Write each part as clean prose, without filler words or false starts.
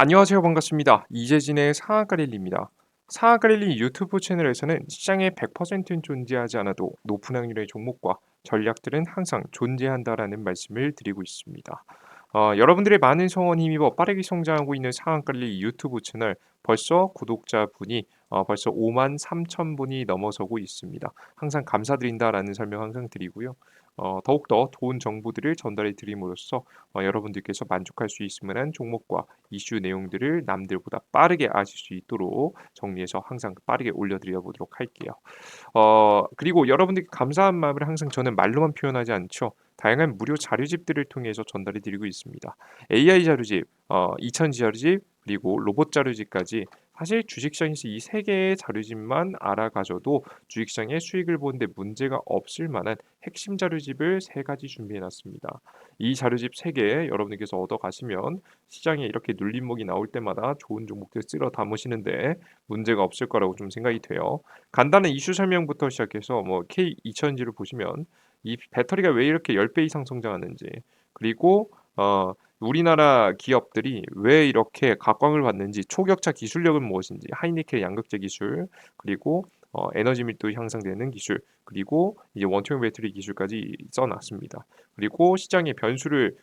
안녕하세요. 반갑습니다. 이재진의 상한가릴리입니다. 상한가릴리 유튜브 채널에서는 시장에 100%는 존재하지 않아도 높은 확률의 종목과 전략들은 항상 존재한다라는 말씀을 드리고 있습니다. 여러분들의 많은 성원 힘입어 빠르게 성장하고 있는 상한가릴리 유튜브 채널 벌써 구독자분이 벌써 5만 3천 분이 넘어서고 있습니다. 항상 감사드린다라는 설명 항상 드리고요. 더욱더 좋은 정보들을 전달해 드림으로써 여러분들께서 만족할 수 있을 만한 종목과 이슈 내용들을 남들보다 빠르게 아실 수 있도록 정리해서 항상 빠르게 올려드려 보도록 할게요. 그리고 여러분들께 감사한 마음을 항상 저는 말로만 표현하지 않죠. 다양한 무료 자료집들을 통해서 전달해 드리고 있습니다. AI 자료집, 2000 자료집, 그리고 로봇 자료집까지 사실 주식시장에서 이 세 개의 자료집만 알아가셔도 주식시장의 수익을 보는데 문제가 없을 만한 핵심 자료집을 세 가지 준비해 놨습니다. 이 자료집 세 개 여러분들께서 얻어 가시면 시장에 이렇게 눌림목이 나올 때마다 좋은 종목들 쓸어 담으시는데 문제가 없을 거라고 좀 생각이 돼요. 간단한 이슈 설명부터 시작해서 뭐 K2000지를 보시면 이 배터리가 왜 이렇게 10배 이상 성장하는지, 그리고 우리나라 기업들이 왜 이렇게 각광을 받는지, 초격차 기술력은 무엇인지, 하이니켈 양극재 기술, 그리고 에너지 밀도 향상되는 기술, 그리고 이제 원통형 배터리 기술까지 써놨습니다. 그리고 시장의 변수를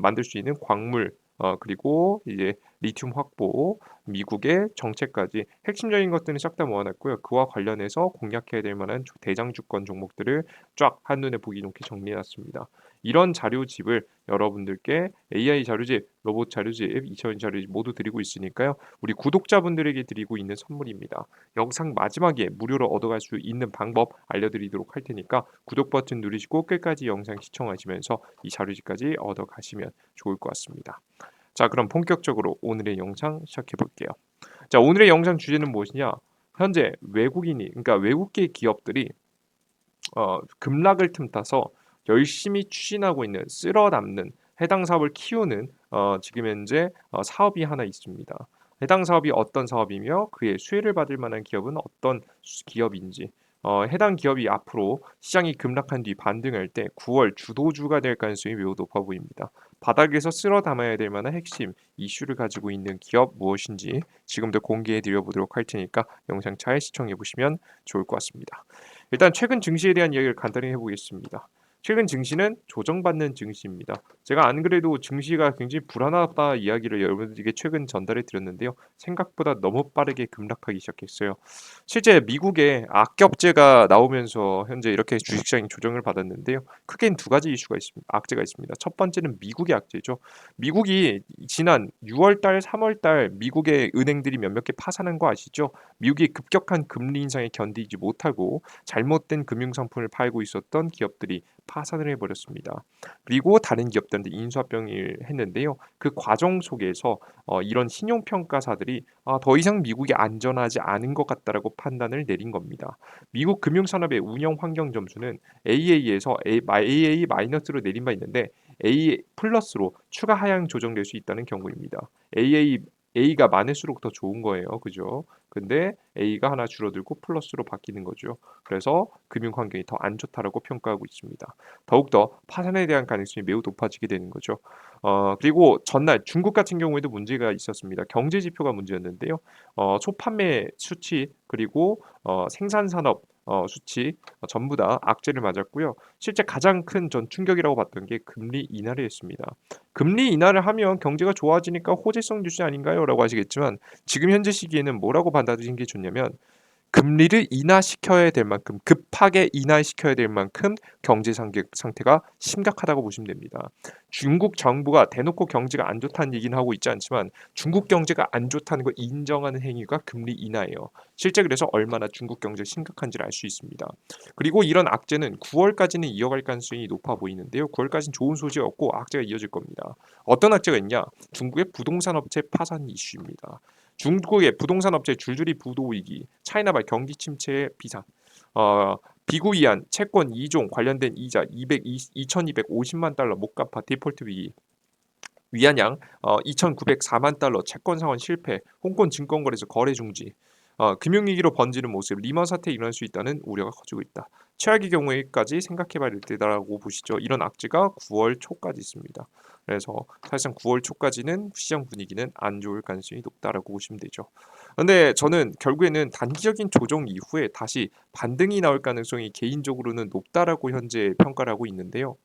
만들 수 있는 광물, 그리고 이제 리튬 확보, 미국의 정책까지 핵심적인 것들은 싹 다 모아놨고요. 그와 관련해서 공략해야 될 만한 대장 주권 종목들을 쫙 한눈에 보기 좋게 정리해놨습니다. 이런 자료집을 여러분들께 AI 자료집, 로봇 자료집, 2차원 자료집 모두 드리고 있으니까요. 우리 구독자분들에게 드리고 있는 선물입니다. 영상 마지막에 무료로 얻어갈 수 있는 방법 알려드리도록 할 테니까 구독 버튼 누르시고 끝까지 영상 시청하시면서 이 자료집까지 얻어가시면 좋을 것 같습니다. 자, 그럼 본격적으로 오늘의 영상 시작해 볼게요. 자, 오늘의 영상 주제는 무엇이냐? 현재 외국인이, 그러니까 외국계 기업들이 급락을 틈타서 열심히 추진하고 있는, 쓸어 담는, 해당 사업을 키우는 지금 현재 사업이 하나 있습니다. 해당 사업이 어떤 사업이며 그의 수혜를 받을 만한 기업은 어떤 기업인지, 해당 기업이 앞으로 시장이 급락한 뒤 반등할 때 9월 주도주가 될 가능성이 매우 높아 보입니다. 바닥에서 쓸어 담아야 될 만한 핵심 이슈를 가지고 있는 기업 무엇인지 지금부터 공개해 드려 보도록 할 테니까 영상 잘 시청해 보시면 좋을 것 같습니다. 일단 최근 증시에 대한 이야기를 간단히 해보겠습니다. 최근 증시는 조정받는 증시입니다. 제가 안 그래도 증시가 굉장히 불안하다 이야기를 여러분들에게 최근 전달해 드렸는데요. 생각보다 너무 빠르게 급락하기 시작했어요. 실제 미국의 악격제가 나오면서 현재 이렇게 주식시장이 조정을 받았는데요. 크게는 두 가지 이슈가 있습니다. 악재가 있습니다. 첫 번째는 미국의 악재죠. 미국이 지난 6월 달, 3월 달 미국의 은행들이 몇몇 개 파산한 거 아시죠? 미국이 급격한 금리 인상에 견디지 못하고 잘못된 금융상품을 팔고 있었던 기업들이 파산을 해버렸습니다. 그리고 다른 기업들한테 인수합병을 했는데요. 그 과정 속에서 이런 신용평가사들이 더 이상 미국이 안전하지 않은 것 같다라고 판단을 내린 겁니다. 미국 금융산업의 운영 환경 점수는 AA에서 AA 마이너스로 내린 바 있는데 A 플러스로 추가 하향 조정될 수 있다는 경고입니다. A가 많을수록 더 좋은 거예요. 그죠? 근데 A가 하나 줄어들고 플러스로 바뀌는 거죠. 그래서 금융 환경이 더 안 좋다라고 평가하고 있습니다. 더욱더 파산에 대한 가능성이 매우 높아지게 되는 거죠. 그리고 전날 중국 같은 경우에도 문제가 있었습니다. 경제 지표가 문제였는데요. 소판매 수치, 그리고 생산 산업 수치 전부 다 악재를 맞았고요. 실제 가장 큰 전 충격이라고 봤던 게 금리 인하를 했습니다. 금리 인하를 하면 경제가 좋아지니까 호재성 뉴스 아닌가요? 라고 하시겠지만 지금 현재 시기에는 뭐라고 받아들이는 게 좋냐면 금리를 인하시켜야 될 만큼, 급하게 인하시켜야 될 만큼 경제 상태가 심각하다고 보시면 됩니다. 중국 정부가 대놓고 경제가 안 좋다는 얘기는 하고 있지 않지만 중국 경제가 안 좋다는 걸 인정하는 행위가 금리 인하예요. 실제 그래서 얼마나 중국 경제가 심각한지를 알 수 있습니다. 그리고 이런 악재는 9월까지는 이어갈 가능성이 높아 보이는데요. 9월까지는 좋은 소식이 없고 악재가 이어질 겁니다. 어떤 악재가 있냐? 중국의 부동산 업체 파산 이슈입니다. 중국의 부동산 업체 줄줄이 부도 위기, 차이나발 경기 침체의 비상, 비구 이한 채권 2종 관련된 이자 2,250만 달러 못 갚아 디폴트 위기, 위안양 2,904만 달러 채권 상환 실패, 홍콩 증권거래소 거래 중지, 금융위기로 번지는 모습, 리먼 사태 일어날 수 있다는 우려가 커지고 있다. 최악의 경우에까지 생각해봐야 될 때다라고 보시죠. 이런 악재가 9월 초까지 있습니다. 그래서 사실상 9월 초까지는 시장 분위기는 안 좋을 가능성이 높다라고 보시면 되죠. 근데 저는 결국에는 단기적인 조정 이후에 다시 반등이 나올 가능성이 개인적으로는 높다라고 현재 평가를 하고 있는데요.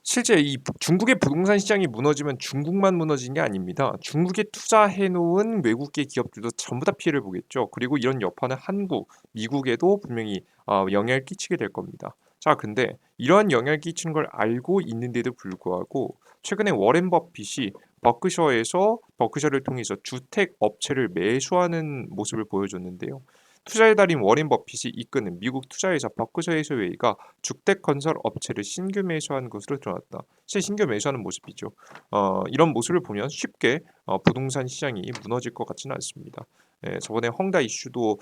실제 이 중국의 부동산 시장이 무너지면 중국만 무너지는 게 아닙니다. 중국에 투자해 놓은 외국계 기업들도 전부 다 피해를 보겠죠. 그리고 이런 여파는 한국, 미국에도 분명히 영향을 끼치게 될 겁니다. 자, 근데 이러한 영향을 끼치는 걸 알고 있는데도 불구하고 최근에 워렌 버핏이 버크셔를 통해서 주택 업체를 매수하는 모습을 보여줬는데요. 투자의 달인 워렌 버핏이 이끄는 미국 투자회사 버크셔 해서웨이가 주택 건설 업체를 신규 매수한 것으로 드러났다. 실제 신규 매수하는 모습이죠. 이런 모습을 보면 쉽게 부동산 시장이 무너질 것 같지는 않습니다. 예, 저번에 헝다 이슈도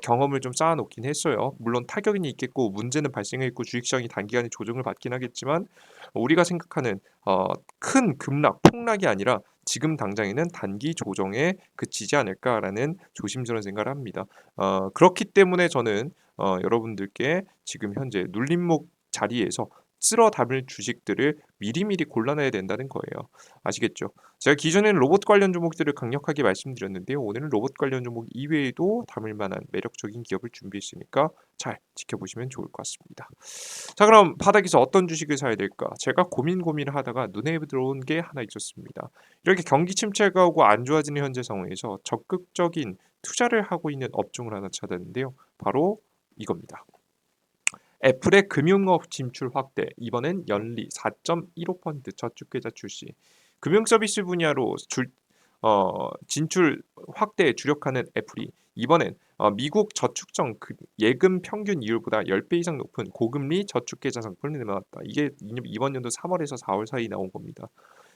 경험을 좀 쌓아놓긴 했어요. 물론 타격이 있겠고 문제는 발생했고 주식시장이 단기간에 조정을 받긴 하겠지만 우리가 생각하는 큰 급락, 폭락이 아니라 지금 당장에는 단기 조정에 그치지 않을까라는 조심스러운 생각을 합니다. 그렇기 때문에 저는 여러분들께 지금 현재 눌림목 자리에서 쓸어 담을 주식들을 미리미리 골라내야 된다는 거예요. 아시겠죠? 제가 기존에는 로봇 관련 종목들을 강력하게 말씀드렸는데요. 오늘은 로봇 관련 종목 이외에도 담을 만한 매력적인 기업을 준비했으니까 잘 지켜보시면 좋을 것 같습니다. 자, 그럼 바닥에서 어떤 주식을 사야 될까? 제가 고민을 하다가 눈에 들어온 게 하나 있었습니다. 이렇게 경기 침체가 오고 안 좋아지는 현재 상황에서 적극적인 투자를 하고 있는 업종을 하나 찾았는데요. 바로 이겁니다. 애플의 금융업 진출 확대, 이번엔 연리 4.15% 저축계좌 출시. 금융 서비스 분야로 진출 확대에 주력하는 애플이 이번엔 미국 저축성 예금 평균 이율보다 10배 이상 높은 고금리 저축계좌 상품을 내놨다. 이게 이번 연도 3월에서 4월 사이 나온 겁니다.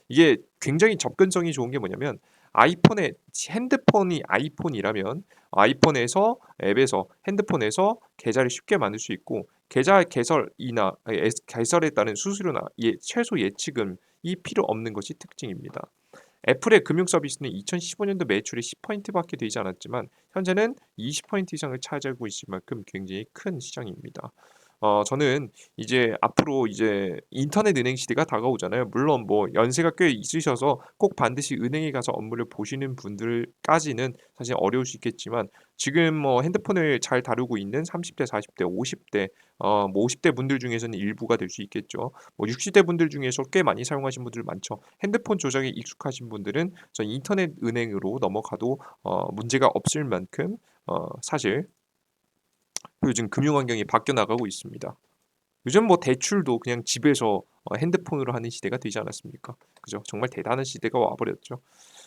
이게 굉장히 접근성이 좋은 게 뭐냐면 아이폰에 핸드폰이 아이폰이라면 아이폰에서 앱에서 핸드폰에서 계좌를 쉽게 만들 수 있고 계좌 개설에 따른 수수료나 최소 예치금이 필요 없는 것이 특징입니다. 애플의 금융 서비스는 2015년도 매출이 10%밖에 되지 않았지만 현재는 20% 이상을 차지하고 있을 만큼 굉장히 큰 시장입니다. 저는 이제 앞으로 이제 인터넷 은행 시대가 다가오잖아요. 물론 뭐 연세가 꽤 있으셔서 꼭 반드시 은행에 가서 업무를 보시는 분들까지는 사실 어려울 수 있겠지만 지금 뭐 핸드폰을 잘 다루고 있는 30대, 40대, 50대 뭐 50대 분들 중에서는 일부가 될 수 있겠죠. 뭐 60대 분들 중에서 꽤 많이 사용하시는 분들 많죠. 핸드폰 조작에 익숙하신 분들은 저 인터넷 은행으로 넘어가도 문제가 없을 만큼 사실 요즘 금융 환경이 바뀌어 나가고 있습니다. 요즘 뭐 대출도 그냥 집에서 핸드폰으로 하는 시대가 되지 않았습니까? 그죠? 정말 대단한 시대가 와버렸죠.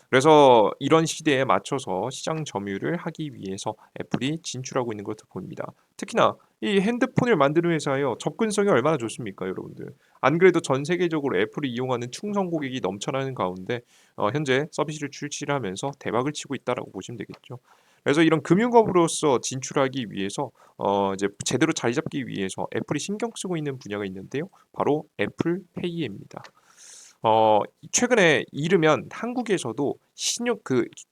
그래서 이런 시대에 맞춰서 시장 점유를 하기 위해서 애플이 진출하고 있는 것으로 보입니다. 특히나 이 핸드폰을 만드는 회사예요. 접근성이 얼마나 좋습니까, 여러분들? 안 그래도 전 세계적으로 애플을 이용하는 충성 고객이 넘쳐나는 가운데 현재 서비스를 출시를 하면서 대박을 치고 있다라고 보시면 되겠죠. 그래서 이런 금융업으로서 진출하기 위해서 이제 제대로 자리 잡기 위해서 애플이 신경 쓰고 있는 분야가 있는데요. 바로 애플페이입니다. 최근에 이르면 한국에서도 신용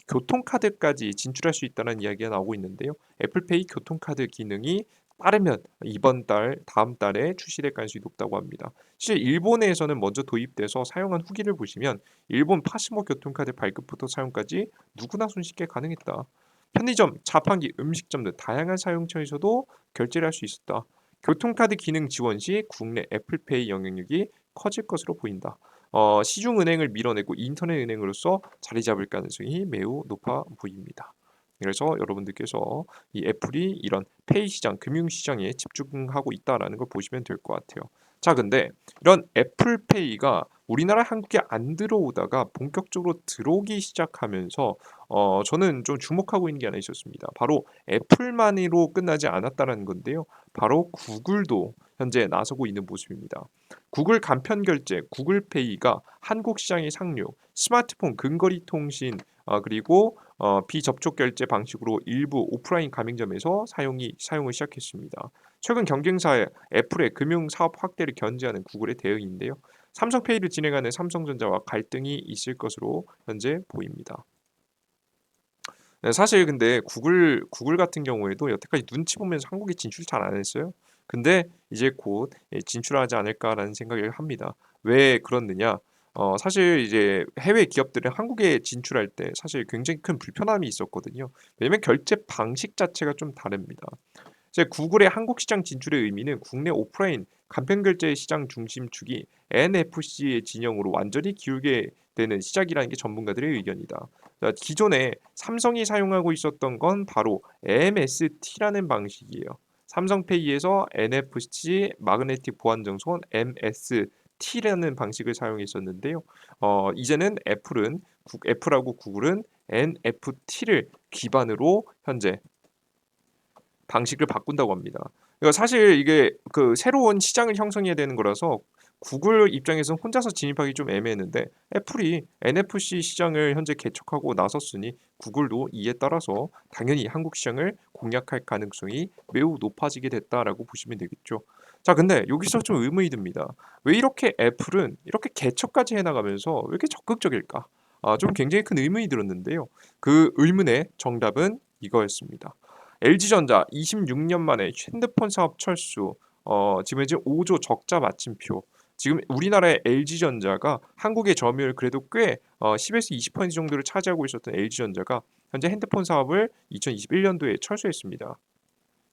교통카드까지 진출할 수 있다는 이야기가 나오고 있는데요. 애플페이 교통카드 기능이 빠르면 이번 달, 다음 달에 출시될 가능성이 높다고 합니다. 실제 일본에서는 먼저 도입돼서 사용한 후기를 보시면 일본 파스모 교통카드 발급부터 사용까지 누구나 손쉽게 가능했다. 편의점, 자판기, 음식점 등 다양한 사용처에서도 결제를 할 수 있었다. 교통카드 기능 지원 시 국내 애플페이 영향력이 커질 것으로 보인다. 시중은행을 밀어내고 인터넷 은행으로서 자리 잡을 가능성이 매우 높아 보입니다. 그래서 여러분들께서 이 애플이 이런 페이 시장, 금융 시장에 집중하고 있다라는 걸 보시면 될 것 같아요. 자, 근데 이런 애플페이가 우리나라 한국에 안 들어오다가 본격적으로 들어오기 시작하면서 저는 좀 주목하고 있는 게 하나 있었습니다. 바로 애플만으로 끝나지 않았다는 건데요. 바로 구글도 현재 나서고 있는 모습입니다. 구글 간편 결제, 구글페이가 한국 시장에 상륙, 스마트폰 근거리 통신 그리고 비접촉 결제 방식으로 일부 오프라인 가맹점에서 사용을 시작했습니다. 최근 경쟁사의 애플의 금융 사업 확대를 견제하는 구글의 대응인데요. 삼성페이를 진행하는 삼성전자와 갈등이 있을 것으로 현재 보입니다. 네, 사실 근데 구글 같은 경우에도 여태까지 눈치 보면서 한국에 진출 잘 안 했어요. 근데 이제 곧 진출하지 않을까라는 생각을 합니다. 왜 그렇느냐? 사실 이제 해외 기업들은 한국에 진출할 때 사실 굉장히 큰 불편함이 있었거든요. 왜냐면 결제 방식 자체가 좀 다릅니다. 이제 구글의 한국 시장 진출의 의미는 국내 오프라인 간편 결제 시장 중심 축이 NFC의 진영으로 완전히 기울게 되는 시작이라는 게 전문가들의 의견이다. 자, 기존에 삼성이 사용하고 있었던 건 바로 MST라는 방식이에요. 삼성페이에서 NFC 마그네틱 보안 정손 MST라는 방식을 사용했었는데요. 이제는 애플하고 구글은 NFT를 기반으로 현재 방식을 바꾼다고 합니다. 그러니까 사실 이게 그 새로운 시장을 형성해야 되는 거라서 구글 입장에서는 혼자서 진입하기 좀 애매했는데 애플이 NFC 시장을 현재 개척하고 나섰으니 구글도 이에 따라서 당연히 한국 시장을 공략할 가능성이 매우 높아지게 됐다라고 보시면 되겠죠. 자, 근데 여기서 좀 의문이 듭니다. 왜 이렇게 애플은 이렇게 개척까지 해나가면서 왜 이렇게 적극적일까? 좀 굉장히 큰 의문이 들었는데요. 그 의문의 정답은 이거였습니다. LG전자 26년 만에 핸드폰 사업 철수. 지금 이제 5조 적자 마침표. 지금 우리나라의 LG전자가 한국의 점유율 그래도 꽤 10에서 20% 정도를 차지하고 있었던 LG전자가 현재 핸드폰 사업을 2021년도에 철수했습니다.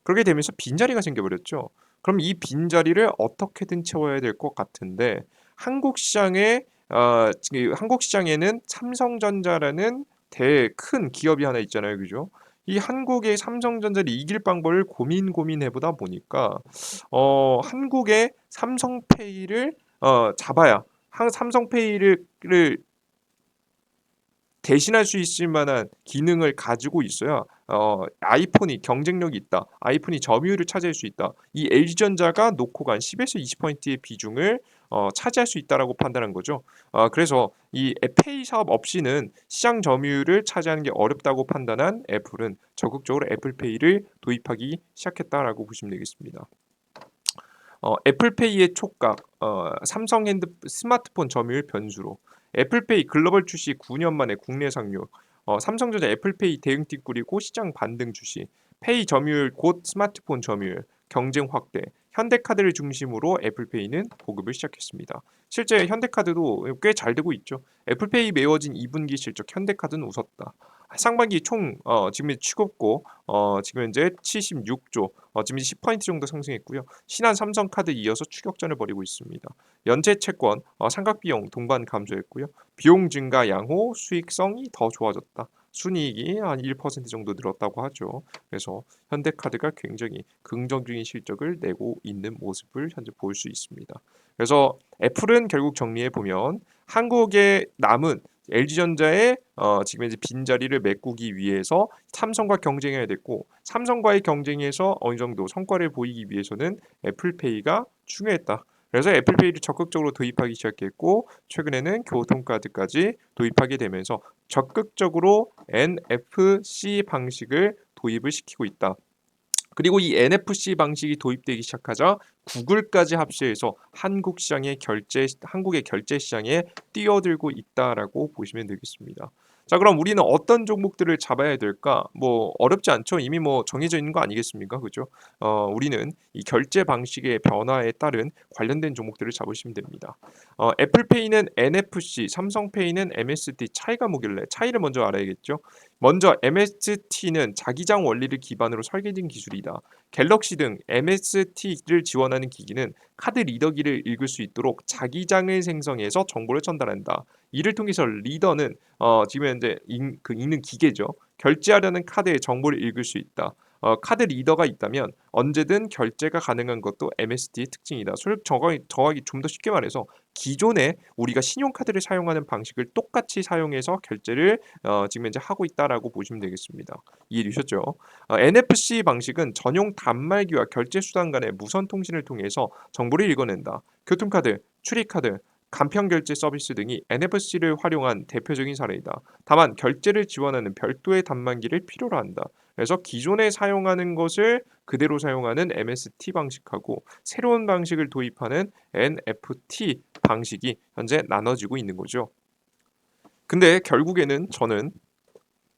그렇게 되면서 빈자리가 생겨버렸죠. 그럼 이 빈자리를 어떻게든 채워야 될 것 같은데 한국 시장에는 삼성전자라는 큰 기업이 하나 있잖아요, 그죠? 이 한국의 삼성전자를 이길 방법을 고민해보다 보니까 한국의 삼성페이를 잡아야 삼성페이를 대신할 수 있을 만한 기능을 가지고 있어야 아이폰이 경쟁력이 있다. 아이폰이 점유율을 차지할 수 있다. 이 LG전자가 놓고 간 10에서 20%의 비중을 차지할 수 있다라고 판단한 거죠. 그래서 이 페이 사업 없이는 시장 점유율을 차지하는 게 어렵다고 판단한 애플은 적극적으로 애플페이를 도입하기 시작했다라고 보시면 되겠습니다. 애플페이의 촉각, 삼성 스마트폰 점유율 변수로 애플페이 글로벌 출시 9년 만에 국내 상륙, 삼성전자 애플페이 대응팀 꾸리고 시장 반등 주시, 페이 점유율 곧 스마트폰 점유율, 경쟁 확대, 현대카드를 중심으로 애플페이는 보급을 시작했습니다. 실제 현대카드도 꽤 잘 되고 있죠. 애플페이 메워진 2분기 실적 현대카드는 웃었다. 상반기 총 지금 취급고 지금 현재 76조, 지금 10% 정도 상승했고요. 신한 삼성카드 이어서 추격전을 벌이고 있습니다. 연체 채권, 상각비용 동반 감소했고요. 비용 증가 양호, 수익성이 더 좋아졌다. 순이익이 한 1% 정도 늘었다고 하죠. 그래서 현대카드가 굉장히 긍정적인 실적을 내고 있는 모습을 현재 볼 수 있습니다. 그래서 애플은 결국 정리해 보면 한국에 남은 LG전자의 지금 이제 빈자리를 메꾸기 위해서 삼성과 경쟁해야 됐고 삼성과의 경쟁에서 어느 정도 성과를 보이기 위해서는 애플페이가 중요했다. 그래서 애플페이를 적극적으로 도입하기 시작했고 최근에는 교통카드까지 도입하게 되면서 적극적으로 NFC 방식을 도입을 시키고 있다. 그리고 이 NFC 방식이 도입되기 시작하자 구글까지 합세해서 한국의 결제 시장에 뛰어들고 있다라고 보시면 되겠습니다. 자, 그럼 우리는 어떤 종목들을 잡아야 될까? 뭐 어렵지 않죠. 이미 뭐 정해져 있는 거 아니겠습니까? 그죠? 우리는 이 결제 방식의 변화에 따른 관련된 종목들을 잡으시면 됩니다. 애플페이는 NFC, 삼성페이는 MST 차이가 뭐길래 차이를 먼저 알아야겠죠. 먼저 MST는 자기장 원리를 기반으로 설계된 기술이다. 갤럭시 등 MST를 지원하는 기기는 카드 리더기를 읽을 수 있도록 자기장을 생성해서 정보를 전달한다. 이를 통해서 리더는 지금 현재 읽는 기계죠. 결제하려는 카드의 정보를 읽을 수 있다. 카드 리더가 있다면 언제든 결제가 가능한 것도 MST의 특징이다. 정확히 좀 더 쉽게 말해서 기존에 우리가 신용카드를 사용하는 방식을 똑같이 사용해서 결제를 지금 현재 하고 있다라고 보시면 되겠습니다. 이해해 주셨죠? NFC 방식은 전용 단말기와 결제 수단 간의 무선 통신을 통해서 정보를 읽어낸다. 교통카드, 출입카드, 간편 결제 서비스 등이 NFC를 활용한 대표적인 사례이다. 다만 결제를 지원하는 별도의 단말기를 필요로 한다. 그래서 기존에 사용하는 것을 그대로 사용하는 MST 방식하고 새로운 방식을 도입하는 NFT 방식이 현재 나눠지고 있는 거죠. 근데 결국에는 저는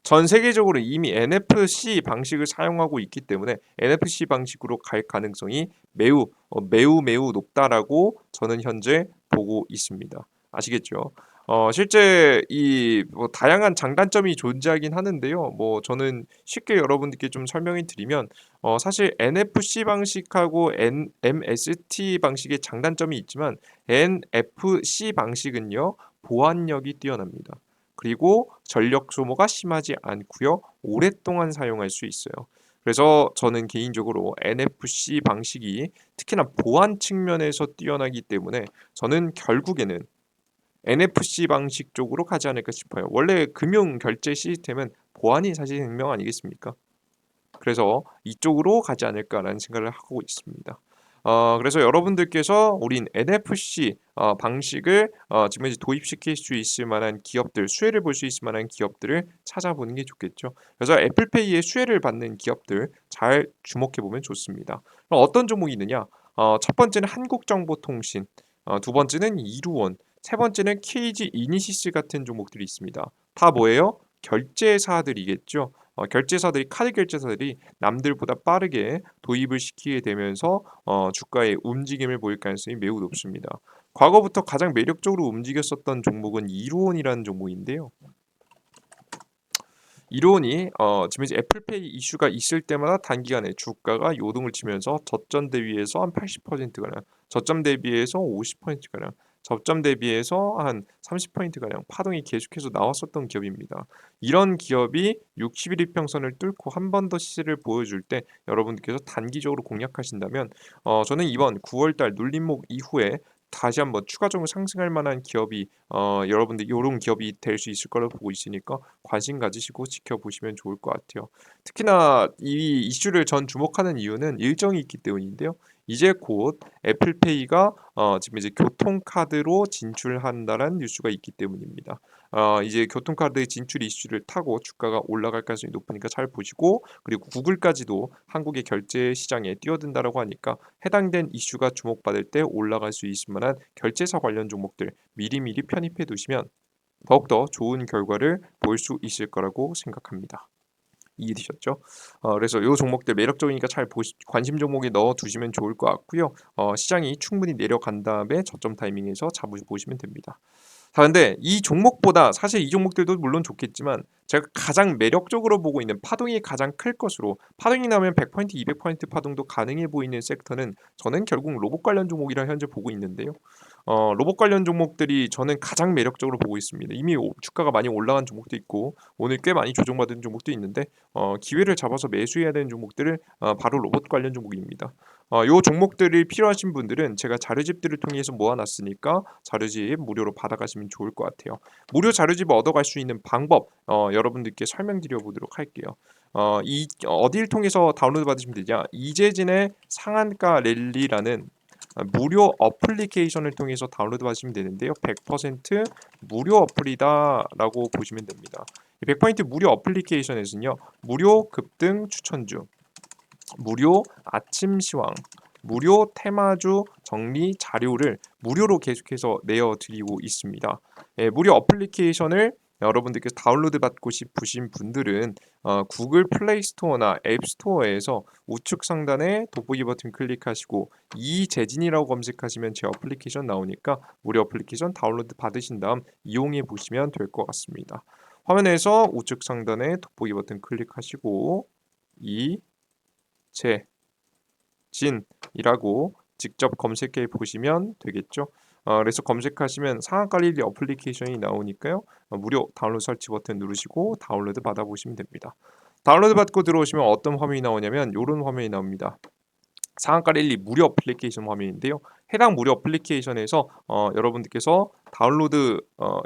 전 세계적으로 이미 NFC 방식을 사용하고 있기 때문에 NFC 방식으로 갈 가능성이 매우 높다라고 저는 현재 보고 있습니다. 아시겠죠? 실제 이 뭐 다양한 장단점이 존재하긴 하는데요. 뭐 저는 쉽게 여러분들께 좀 설명을 드리면 사실 NFC 방식하고 MST 방식의 장단점이 있지만 NFC 방식은요. 보안력이 뛰어납니다. 그리고 전력 소모가 심하지 않고요. 오랫동안 사용할 수 있어요. 그래서 저는 개인적으로 NFC 방식이 특히나 보안 측면에서 뛰어나기 때문에 저는 결국에는 NFC 방식 쪽으로 가지 않을까 싶어요. 원래 금융 결제 시스템은 보안이 사실 생명 아니겠습니까? 그래서 이쪽으로 가지 않을까라는 생각을 하고 있습니다. 그래서 여러분들께서 우린 NFC 방식을 지금 이제 도입시킬 수 있을 만한 기업들, 수혜를 볼 수 있을 만한 기업들을 찾아보는 게 좋겠죠. 그래서 애플페이의 수혜를 받는 기업들 잘 주목해 보면 좋습니다. 그럼 어떤 종목이 있느냐? 첫 번째는 한국정보통신, 두 번째는 이루원, 세 번째는 KG 이니시스 같은 종목들이 있습니다. 다 뭐예요? 결제사들이겠죠. 결제사들이 카드 결제사들이 남들보다 빠르게 도입을 시키게 되면서 주가의 움직임을 보일 가능성이 매우 높습니다. 과거부터 가장 매력적으로 움직였었던 종목은 이로온이라는 종목인데요. 이로온이 지금 이제 애플페이 이슈가 있을 때마다 단기간에 주가가 요동을 치면서 저점 대비해서 한 80%가량, 저점 대비해서 50%가량, 저점 대비해서 한 30%가량 파동이 계속해서 나왔었던 기업입니다. 이런 기업이 60일 이평선을 뚫고 한 번 더 시세를 보여줄 때 여러분들께서 단기적으로 공략하신다면 저는 이번 9월달 눌림목 이후에 다시 한번 추가적으로 상승할 만한 기업이 여러분들 이런 기업이 될 수 있을 거라고 보고 있으니까 관심 가지시고 지켜보시면 좋을 것 같아요. 특히나 이 이슈를 전 주목하는 이유는 일정이 있기 때문인데요. 이제 곧 애플페이가 지금 이제 교통카드로 진출한다는 뉴스가 있기 때문입니다. 이제 교통카드 진출 이슈를 타고 주가가 올라갈 가능성이 높으니까 잘 보시고, 그리고 구글까지도 한국의 결제 시장에 뛰어든다라고 하니까 해당된 이슈가 주목받을 때 올라갈 수 있을 만한 결제사 관련 종목들 미리미리 편입해 두시면 더욱더 좋은 결과를 볼 수 있을 거라고 생각합니다. 이해되셨죠? 그래서 이 종목들 매력적이니까 잘 관심 종목에 넣어 두시면 좋을 것 같고요. 시장이 충분히 내려간 다음에 저점 타이밍에서 잡으시면 됩니다. 자, 근데 이 종목보다 사실 이 종목들도 물론 좋겠지만 제가 가장 매력적으로 보고 있는, 파동이 가장 클 것으로, 파동이 나면 100%, 200% 파동도 가능해 보이는 섹터는 저는 결국 로봇 관련 종목이라 현재 보고 있는데요. 로봇 관련 종목들이 저는 가장 매력적으로 보고 있습니다. 이미 주가가 많이 올라간 종목도 있고 오늘 꽤 많이 조정받은 종목도 있는데 기회를 잡아서 매수해야 되는 종목들을 바로 로봇 관련 종목입니다. 요 종목들이 필요하신 분들은 제가 자료집들을 통해서 모아놨으니까 자료집 무료로 받아가시면 좋을 것 같아요. 무료 자료집 얻어갈 수 있는 방법 여러분들께 설명드려 보도록 할게요. 어디를 통해서 다운로드 받으시면 되냐? 이재진의 상한가 랠리라는 무료 어플리케이션을 통해서 다운로드 받으시면 되는데요. 100% 무료 어플이다라고 보시면 됩니다. 100% 무료 어플리케이션에서는요. 무료 급등 추천주, 무료 아침 시황, 무료 테마주 정리 자료를 무료로 계속해서 내어드리고 있습니다. 무료 어플리케이션을 여러분들께서 다운로드 받고 싶으신 분들은 구글 플레이 스토어나 앱 스토어에서 우측 상단에 돋보기 버튼 클릭하시고 이재진이라고 검색하시면 제 어플리케이션 나오니까 무료 어플리케이션 다운로드 받으신 다음 이용해 보시면 될 것 같습니다. 화면에서 우측 상단에 돋보기 버튼 클릭하시고 이재진이라고 직접 검색해 보시면 되겠죠. 그래서 검색하시면 상한가 릴리 어플리케이션이 나오니까요. 무료 다운로드 설치 버튼 누르시고 다운로드 받아보시면 됩니다. 다운로드 받고 들어오시면 어떤 화면이 나오냐면 이런 화면이 나옵니다. 상한가 랠리 무료 어플리케이션 화면인데요. 해당 무료 어플리케이션에서 여러분들께서 다운로드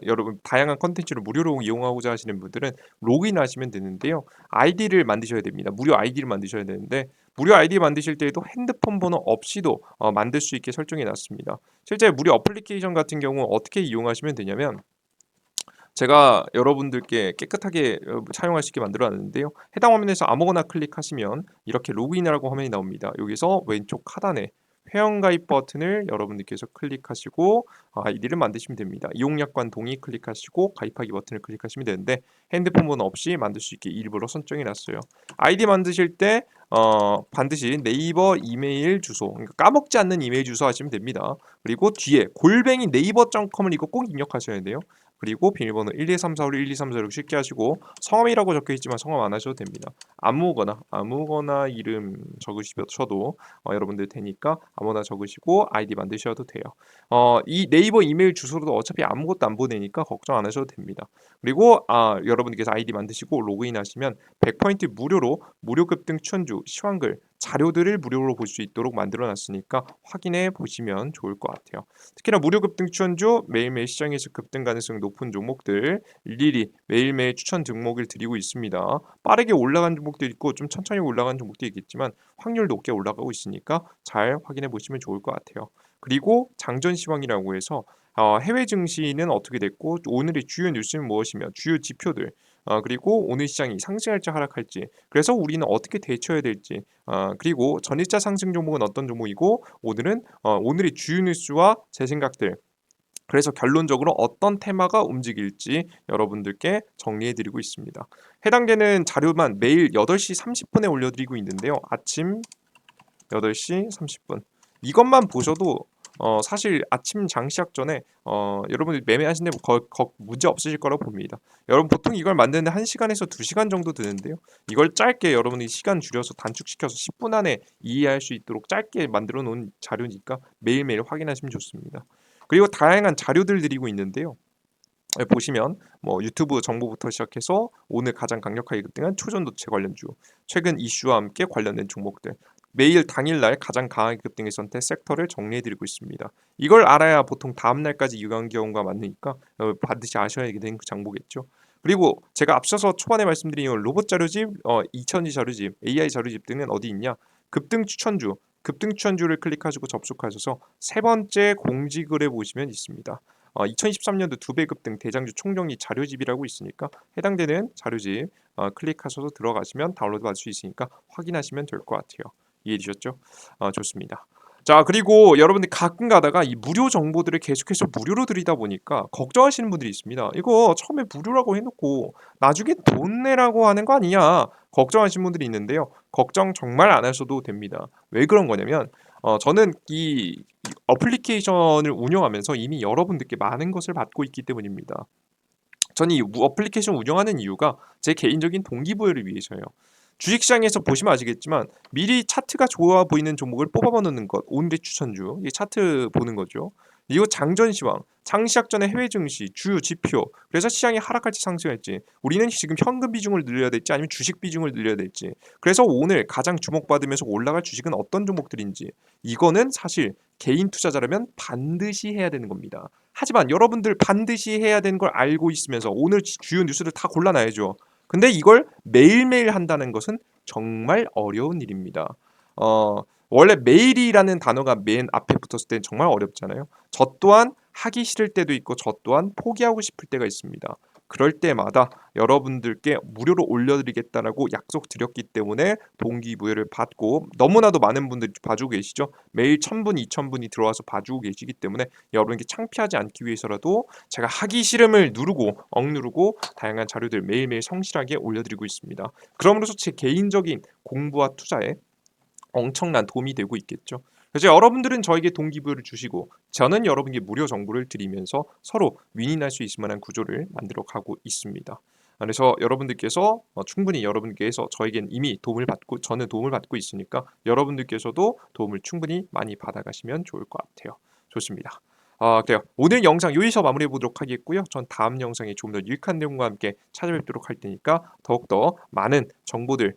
여러분 다양한 컨텐츠를 무료로 이용하고자 하시는 분들은 로그인하시면 되는데요. 아이디를 만드셔야 됩니다. 무료 아이디를 만드셔야 되는데 무료 아이디 만드실 때에도 핸드폰 번호 없이도 만들 수 있게 설정해 놨습니다. 실제 무료 어플리케이션 같은 경우 어떻게 이용하시면 되냐면 제가 여러분들께 깨끗하게 사용할 수 있게 만들어 놨는데요. 해당 화면에서 아무거나 클릭하시면 이렇게 로그인이라고 화면이 나옵니다. 여기서 왼쪽 하단에 회원가입 버튼을 여러분들께서 클릭하시고 아이디를 만드시면 됩니다. 이용약관 동의 클릭하시고 가입하기 버튼을 클릭하시면 되는데 핸드폰 번호 없이 만들 수 있게 일부러 설정해 놨어요. 아이디 만드실 때 반드시 네이버 이메일 주소, 그러니까 까먹지 않는 이메일 주소 하시면 됩니다. 그리고 뒤에 골뱅이 네이버.com을 이거 꼭 입력하셔야 돼요. 그리고 비밀번호 123456 123456 쉽게 하시고 성함이라고 적혀 있지만 성함 안 하셔도 됩니다. 아무거나 이름 적으셔도 여러분들 되니까 아무나 적으시고 아이디 만드셔도 돼요. 이 네이버 이메일 주소로도 어차피 아무것도 안 보내니까 걱정 안 하셔도 됩니다. 그리고 여러분께서 아이디 만드시고 로그인하시면 100% 무료로 무료 급등 추천주, 시황글, 자료들을 무료로 볼 수 있도록 만들어 놨으니까 확인해 보시면 좋을 것 같아요. 특히나 무료 급등 추천주, 매일매일 시장에서 급등 가능성이 높은 종목들 일일이 매일매일 추천 등록을 드리고 있습니다. 빠르게 올라간 종목도 있고 좀 천천히 올라간 종목도 있겠지만 확률 높게 올라가고 있으니까 잘 확인해 보시면 좋을 것 같아요. 그리고 장전 시황이라고 해서 해외 증시는 어떻게 됐고 오늘의 주요 뉴스는 무엇이며 주요 지표들 그리고 오늘 시장이 상승할지 하락할지 그래서 우리는 어떻게 대처해야 될지 그리고 전일자 상승 종목은 어떤 종목이고 오늘은 오늘의 주요 뉴스와 제 생각들 그래서 결론적으로 어떤 테마가 움직일지 여러분들께 정리해드리고 있습니다. 해당되는 자료만 매일 8시 30분에 올려드리고 있는데요. 아침 8시 30분 이것만 보셔도 사실 아침 장 시작 전에 여러분들 매매하시는데 문제 없으실 거라고 봅니다. 여러분 보통 이걸 만드는데 1시간에서 2시간 정도 드는데요. 이걸 짧게 여러분이 시간 줄여서 단축시켜서 10분 안에 이해할 수 있도록 짧게 만들어 놓은 자료니까 매일매일 확인하시면 좋습니다. 그리고 다양한 자료들 드리고 있는데요. 보시면 뭐 유튜브 정보부터 시작해서 오늘 가장 강력하게 급등한 초전도체 관련주, 최근 이슈와 함께 관련된 종목들, 매일 당일날 가장 강하게 급등했던 섹터를 정리해드리고 있습니다. 이걸 알아야 보통 다음날까지 유관기업과 맞으니까 반드시 아셔야 되는 그 정보겠죠. 그리고 제가 앞서서 초반에 말씀드린 로봇 자료집, 2000지 자료집, AI 자료집 등은 어디 있냐? 급등 추천주, 급등 추천주를 클릭하시고 접속하셔서 세 번째 공지글에 보시면 있습니다. 2023년도 2배 급등 대장주 총정리 자료집이라고 있으니까 해당되는 자료집 클릭하셔서 들어가시면 다운로드 받을 수 있으니까 확인하시면 될 것 같아요. 이해해 주셨죠? 좋습니다. 자, 그리고 여러분들 가끔 가다가 이 무료 정보들을 계속해서 무료로 드리다 보니까 걱정하시는 분들이 있습니다. 이거 처음에 무료라고 해놓고 나중에 돈 내라고 하는 거 아니냐 걱정하시는 분들이 있는데요. 걱정 정말 안 하셔도 됩니다. 왜 그런 거냐면 저는 이 어플리케이션을 운영하면서 이미 여러분들께 많은 것을 받고 있기 때문입니다. 저는 이 어플리케이션 운영하는 이유가 제 개인적인 동기부여를 위해서예요. 주식시장에서 보시면 아시겠지만 미리 차트가 좋아 보이는 종목을 뽑아 놓는 것, 오늘의 추천주, 이 차트 보는 거죠. 그리고 장전 시황, 장시작 전에 해외 증시, 주요 지표, 그래서 시장이 하락할지 상승할지, 우리는 지금 현금 비중을 늘려야 될지 아니면 주식 비중을 늘려야 될지, 그래서 오늘 가장 주목받으면서 올라갈 주식은 어떤 종목들인지, 이거는 사실 개인 투자자라면 반드시 해야 되는 겁니다. 하지만 여러분들 반드시 해야 되는 걸 알고 있으면서 오늘 주요 뉴스를 다 골라놔야죠. 근데 이걸 매일매일 한다는 것은 정말 어려운 일입니다. 어, 원래 매일이라는 단어가 맨 앞에 붙었을 땐 정말 어렵잖아요. 저 또한 하기 싫을 때도 있고 저 또한 포기하고 싶을 때가 있습니다. 그럴 때마다 여러분들께 무료로 올려드리겠다라고 약속드렸기 때문에 동기부여를 받고 너무나도 많은 분들이 봐주고 계시죠. 매일 1000분, 2000분이 들어와서 봐주고 계시기 때문에 여러분께 창피하지 않기 위해서라도 제가 하기 싫음을 누르고 억누르고 다양한 자료들 매일매일 성실하게 올려드리고 있습니다. 그럼으로써 제 개인적인 공부와 투자에 엄청난 도움이 되고 있겠죠. 그래서 여러분들은 저에게 동기부여를 주시고 저는 여러분께 무료 정보를 드리면서 서로 윈윈할 수 있을 만한 구조를 만들어 가고 있습니다. 그래서 여러분들께서 충분히 여러분께서 저에겐 이미 도움을 받고 저는 도움을 받고 있으니까 여러분들께서도 도움을 충분히 많이 받아가시면 좋을 것 같아요. 좋습니다. 그래요. 오늘 영상 여기서 마무리해 보도록 하겠고요. 전 다음 영상에 좀 더 유익한 내용과 함께 찾아뵙도록 할 테니까 더욱더 많은 정보들